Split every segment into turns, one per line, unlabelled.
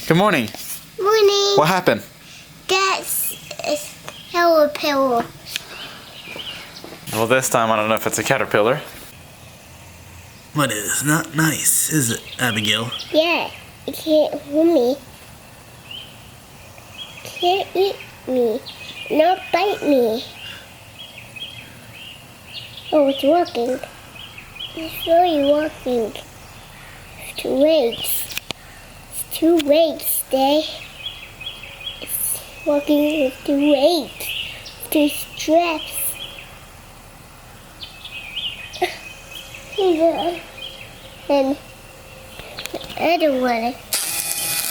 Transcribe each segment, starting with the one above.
Good morning.
Morning.
What happened?
That's a caterpillar.
Well, this time I don't know if it's a caterpillar.
What is not nice, is it, Abigail?
Yeah, it can't hold me. Can't eat me. Not bite me. Oh, it's walking. It's really walking. It's 2 legs. It's 2 legs, Day. It's walking with 2 legs. 2 straps. And the other one.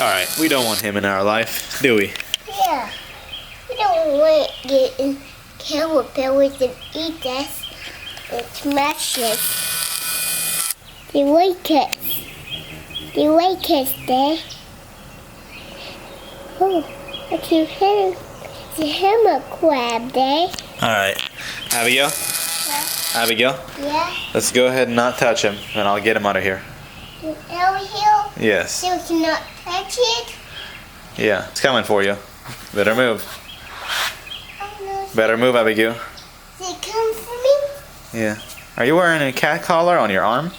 Alright, we don't want him in our life, do we?
Yeah. We don't want to get in caterpillars and eat us and smash us. They like us. They like us, Dad. Oh, I can hear the hammer crab, Dad.
Alright. Abigail? Abigail?
Yeah?
Let's go ahead and not touch him, and I'll get him out of here.
Over here?
Yes.
So we cannot touch it?
Yeah, it's coming for you. Better move.
Oh, no.
Better move, Abigail.
Is it come for me?
Yeah. Are you wearing a cat collar on your arm?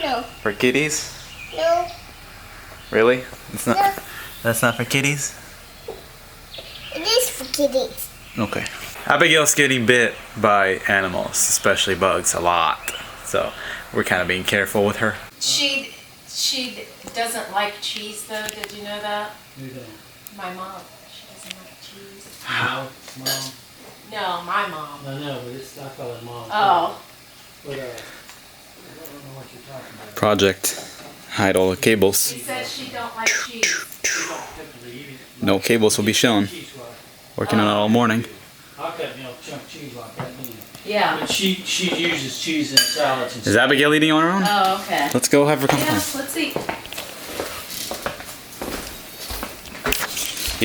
No.
For kitties?
No.
Really? It's not.
No.
That's not for kitties?
It is for kitties.
Okay. Abigail's getting bit by animals, especially bugs, a lot. So we're kind of being careful with her.
She doesn't like cheese though. Did you know that?
Who did?
My mom. She doesn't like cheese.
Mom?
No, my mom.
I know, but it's, I call it Mom.
Oh.
But, I don't know what you're talking about.
Project. Hide all the cables.
She said she don't like cheese.
No cables will be shown. Working on it all morning.
I'll cut chunk of cheese like that.
Yeah.
But she uses cheese in salads and
Is Abigail eating on her own?
Oh, okay.
Let's go have her come
Yeah,
home.
let's see.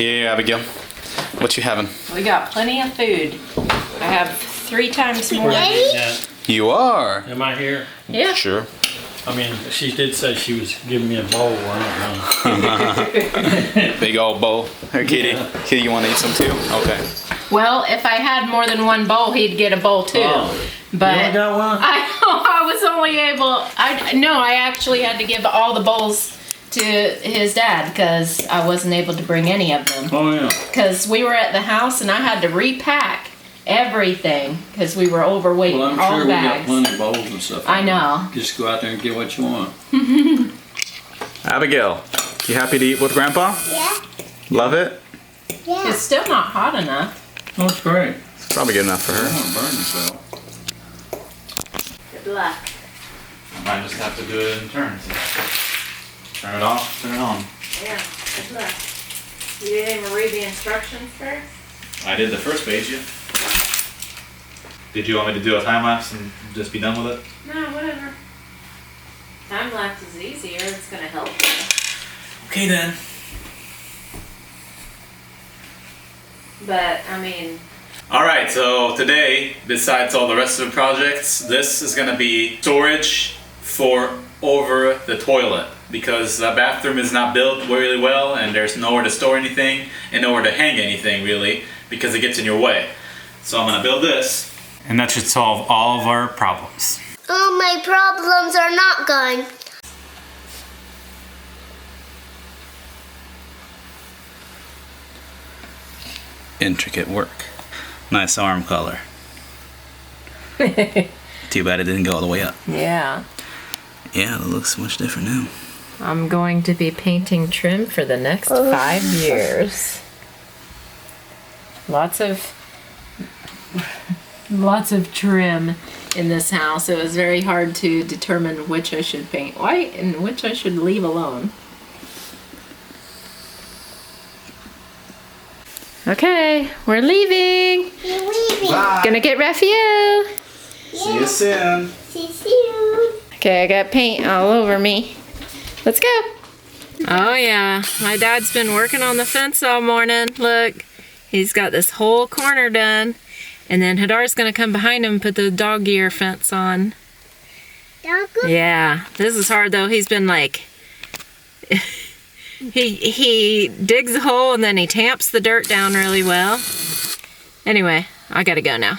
Yeah, Abigail. What you having?
We got plenty of food. I have 3 times more.
Yeah.
You are.
Am I here?
Yeah.
Sure.
I mean, she did say she was giving me a bowl. I don't know.
Big old bowl. Hey, Kitty. Kitty, you want to eat some too? Okay.
Well, if I had more than 1 bowl, he'd get a bowl too.
Oh.
But
You only got one?
I was only able. I actually had to give all the bowls to his dad because I wasn't able to bring any of them.
Oh, yeah.
Because we were at the house and I had to repack everything because we were overweight.
Well, I'm
all
sure
bags.
we got plenty of bowls and stuff.
I know.
Just go out there and get what you want.
Abigail, you happy to eat with Grandpa?
Yeah?
Love it?
Yeah.
It's still not hot enough.
Oh, it's great.
It's probably good enough for
Don't
her.
want to burn yourself.
Good luck.
I might just have to do it in turns. Turn it off, turn it on.
Yeah, good luck. You didn't even read the instructions first?
I did the first page, yeah. Did you want me to do a time lapse and just be done with it?
No, whatever. Time lapse is easier. It's gonna help you.
Okay then.
But I mean,
Alright, so today, besides all the rest of the projects, this is gonna be storage for over the toilet. Because the bathroom is not built really well and there's nowhere to store anything and nowhere to hang anything really because it gets in your way. So I'm gonna build this. And that should solve all of our problems.
Oh, my problems are not gone.
Intricate work. Nice arm color. Too bad it didn't go all the way up.
yeah.
Yeah, it looks much different now.
I'm going to be painting trim for the next 5 years. Lots of trim in this house. It was very hard to determine which I should paint white and which I should leave alone. Okay, we're leaving.
You're leaving.
Bye.
Gonna get Rafael.
See you soon.
See you.
Okay, I got paint all over me. Let's go. Oh yeah, my dad's been working on the fence all morning. Look, he's got this whole corner done. And then Hadar's gonna come behind him and put the dog ear fence on.
Dog?
Yeah, this is hard though. He's been like he digs a hole and then he tamps the dirt down really well. Anyway, I gotta go now.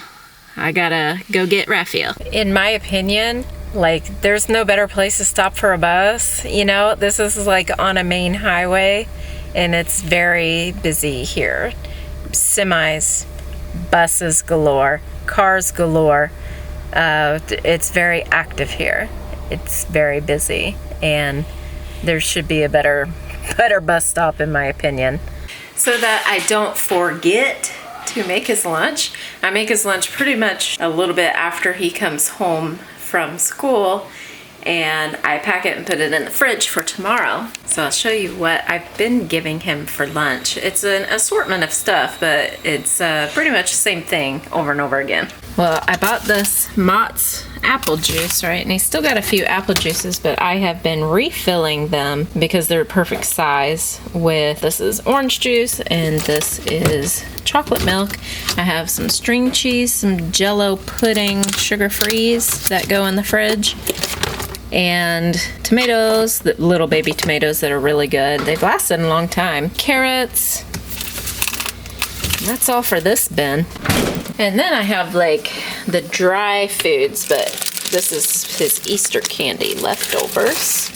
I gotta go get Rafael. In my opinion, like, there's no better place to stop for a bus. You know, this is like on a main highway and it's very busy here. Semis, buses galore, cars galore. It's very active here. It's very busy and there should be a better bus stop in my opinion. So that I don't forget to make his lunch. I make his lunch pretty much a little bit after he comes home from school, and I pack it and put it in the fridge for tomorrow. So I'll show you what I've been giving him for lunch. It's an assortment of stuff, but it's pretty much the same thing over and over again. Well, I bought this Mott's apple juice, right? And he's still got a few apple juices, but I have been refilling them because they're perfect size with, this is orange juice and this is chocolate milk. I have some string cheese, some Jello pudding, sugar-frees that go in the fridge, and tomatoes, the little baby tomatoes that are really good. They've lasted a long time. Carrots. That's all for this bin. And then I have like the dry foods, but this is his Easter candy leftovers.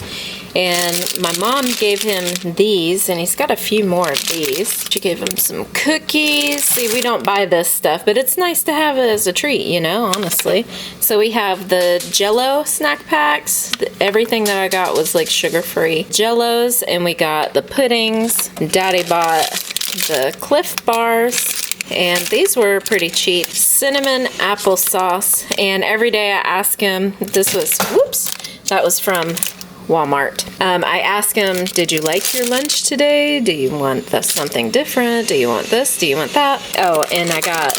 And my mom gave him these, and he's got a few more of these. She gave him some cookies. See, we don't buy this stuff, but it's nice to have it as a treat, you know, honestly. So we have the Jello snack packs. Everything that I got was like sugar-free Jellos, and we got the puddings. Daddy bought the Cliff bars. And these were pretty cheap. Cinnamon applesauce. And every day I ask him, this was, whoops, that was from Walmart. I ask him, did you like your lunch today? Do you want something different? Do you want this? Do you want that? Oh, and I got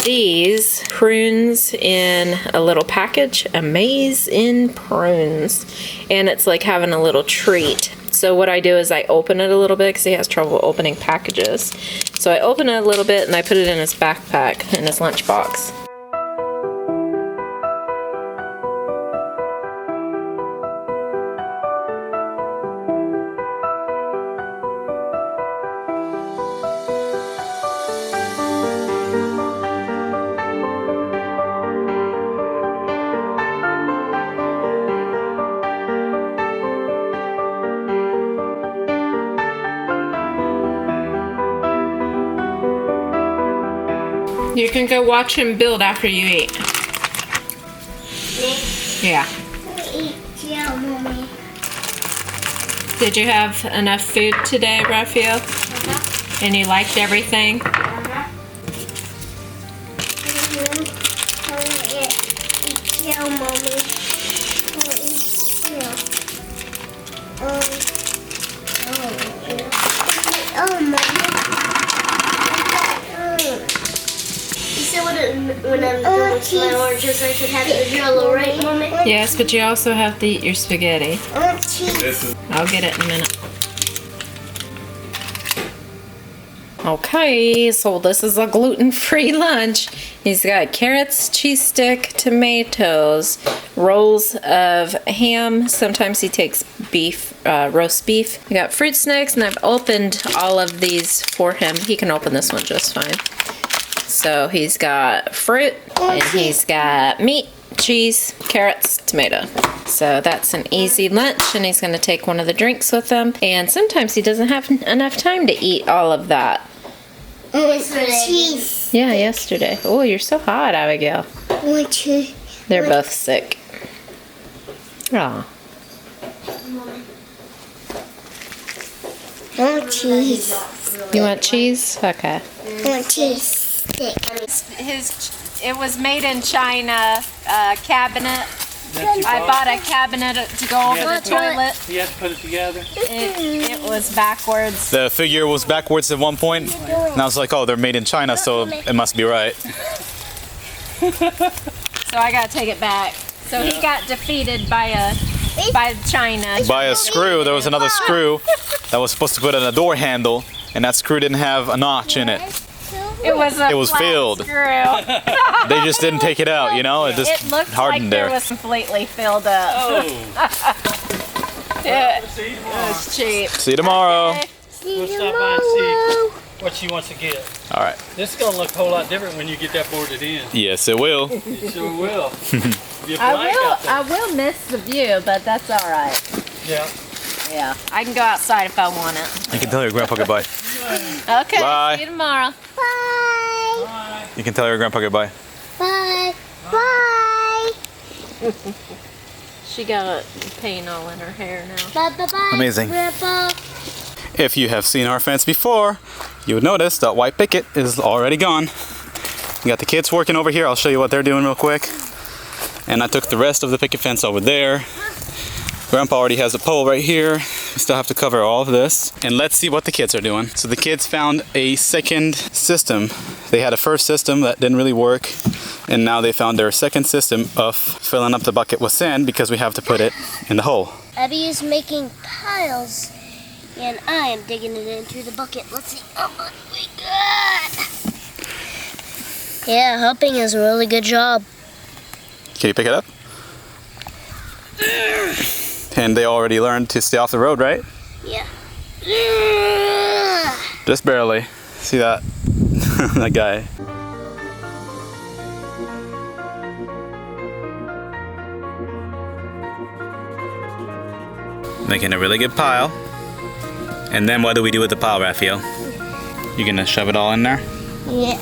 these prunes in a little package. Amaze in prunes. And it's like having a little treat. So what I do is I open it a little bit because he has trouble opening packages. So I open it a little bit and I put it in his backpack, in his lunchbox. You can go watch him build after you eat. Yeah.
Eat Jello, Mommy.
Did you have enough food today, Rafael? And you liked everything?
Eat Jello, Mommy. Eat Jello. Mommy. When I'm done with my oranges, I should have the Jello, right, Mommy?
Yes, but you also have to eat your spaghetti.
Cheese.
I'll get it in a minute. Okay, so this is a gluten-free lunch. He's got carrots, cheese stick, tomatoes, rolls of ham. Sometimes he takes beef, roast beef. We got fruit snacks, and I've opened all of these for him. He can open this one just fine. So he's got fruit, and he's got meat, cheese, carrots, tomato. So that's an easy lunch, and he's gonna take one of the drinks with him. And sometimes he doesn't have enough time to eat all of that.
Cheese.
Yeah, yesterday. Oh, you're so hot, Abigail. They're both sick. Aw.
Cheese.
You want cheese? Okay.
Cheese.
It was made in China cabinet. I bought a cabinet to go over the toilet.
You have to put it together.
It was backwards.
The figure was backwards at one point, and I was like, oh, they're made in China, so it must be right.
So I gotta take it back. So he got defeated by China.
By a screw. There was another screw that was supposed to put in a door handle, and that screw didn't have a notch in it.
It was
flat filled.
Screw.
They just didn't take it out, you know? It just
It looked
hardened
like
there.
It was completely filled up.
Oh.
Yeah, that's cheap.
See you tomorrow.
Okay.
We'll stop by and see what she wants to get.
All right.
This is gonna look a whole lot different when you get that boarded in.
Yes, it will.
You sure will. Be a blank out there.
I will miss the view, but that's all right.
Yeah.
Yeah, I can go outside if I want it.
You can tell your grandpa goodbye.
Okay,
Bye.
see you tomorrow.
Bye.
You can tell your grandpa goodbye.
Bye. Bye.
She got paint all in her hair now.
Bye. Bye. Bye.
Amazing.
Grandpa.
If you have seen our fence before, you would notice that white picket is already gone. We got the kids working over here. I'll show you what they're doing real quick. And I took the rest of the picket fence over there. Grandpa already has a pole right here. We still have to cover all of this. And let's see what the kids are doing. So the kids found a second system. They had a first system that didn't really work. And now they found their second system of filling up the bucket with sand because we have to put it in the hole.
Abby is making piles, and I am digging it into the bucket. Let's see how much we got. Yeah, helping is a really good job.
Can you pick it up? And they already learned to stay off the road, right?
Yeah.
Just barely. See that? That guy. Making a really good pile. And then what do we do with the pile, Rafael? You gonna shove it all in there?
Yeah.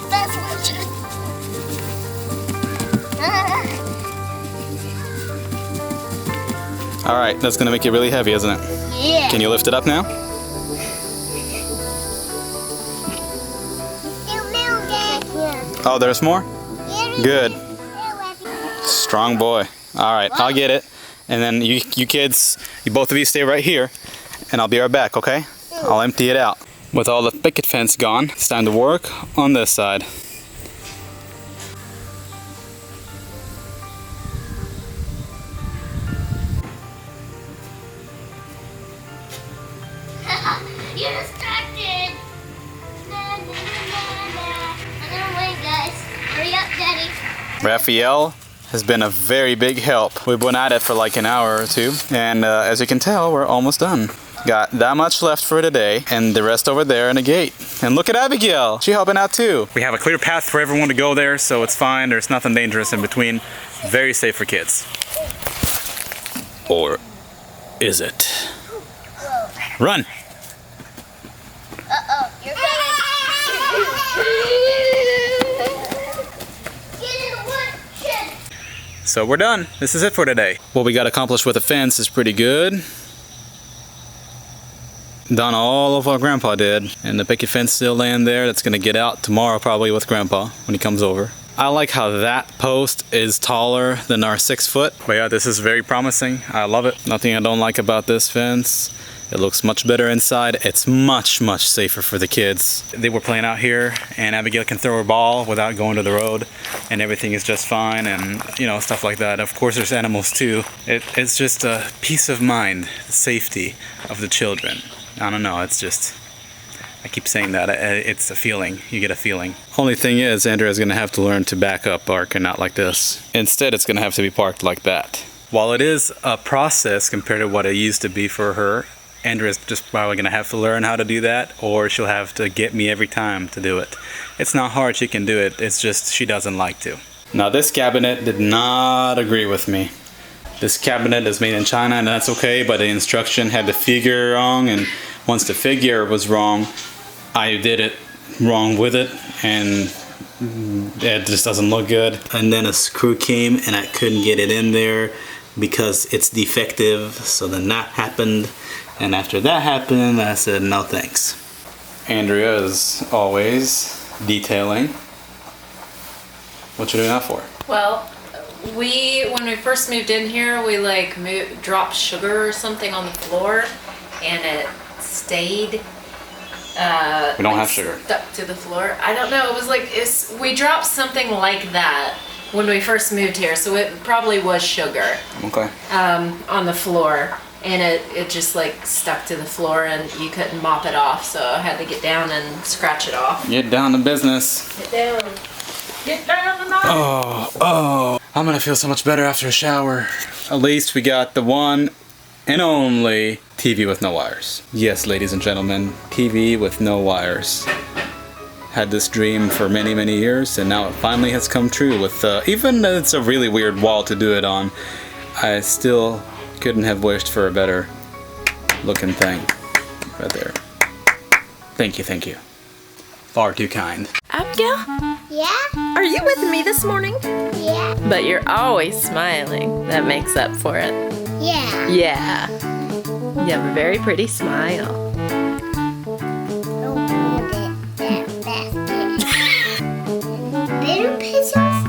That's what you...
All right, that's gonna make it really heavy, isn't it?
Yeah.
Can you lift it up now? Oh, there's more? Good. Strong boy. All right, I'll get it. And then you kids, both of you stay right here, and I'll be right back, okay? I'll empty it out. With all the picket fence gone, it's time to work on this side.
You're distracted. Na, na, na, na. I'm gonna wait, guys. Hurry up, Daddy.
Rafael has been a very big help. We've been at it for like an hour or two, and as you can tell, we're almost done. Got that much left for today, and the rest over there in the gate. And look at Abigail, she's helping out too. We have a clear path for everyone to go there, so it's fine. There's nothing dangerous in between. Very safe for kids. Or is it? Run!
Uh-oh, you're coming. Get in the wood shed.
So we're done. This is it for today. What we got accomplished with the fence is pretty good. Done all of what Grandpa did. And the picket fence still laying there. That's gonna get out tomorrow probably with Grandpa when he comes over. I like how that post is taller than our 6 foot. But yeah, this is very promising. I love it. Nothing I don't like about this fence. It looks much better inside. It's much, much safer for the kids. They were playing out here, and Abigail can throw her ball without going to the road, and everything is just fine, and you know, stuff like that. Of course, there's animals too. It's just a peace of mind, the safety of the children. I don't know, it's just, I keep saying that, it's a feeling, you get a feeling. Only thing is, Andrea's gonna have to learn to back up park and not like this. Instead, it's gonna have to be parked like that. While it is a process compared to what it used to be for her, Andrea's just probably gonna have to learn how to do that, or she'll have to get me every time to do it. It's not hard, she can do it, it's just she doesn't like to. Now this cabinet did not agree with me. This cabinet is made in China, and that's okay, but the instruction had the figure wrong, and once the figure was wrong, I did it wrong with it, and it just doesn't look good. And then a screw came and I couldn't get it in there because it's defective, so then that happened. And after that happened, I said, no thanks. Andrea is always detailing. What you doing that for?
Well, when we first moved in here, we dropped sugar or something on the floor, and it stayed.
We don't have sugar.
Stuck to the floor. I don't know. It was we dropped something like that, when we first moved here, so it probably was sugar
Okay.
on the floor. And it just like stuck to the floor and you couldn't mop it off, so I had to get down and scratch it off.
Get down to business.
Get down. Get down tonight.
Oh, I'm gonna feel so much better after a shower. At least we got the one and only TV with no wires. Yes, ladies and gentlemen, TV with no wires. Had this dream for many, many years, and now it finally has come true with, even though it's a really weird wall to do it on, I still couldn't have wished for a better looking thing right there. Thank you, thank you. Far too kind.
Abigail,
Yeah?
are you with me this morning?
Yeah?
But you're always smiling. That makes up for it.
Yeah.
Yeah. You have a very pretty smile.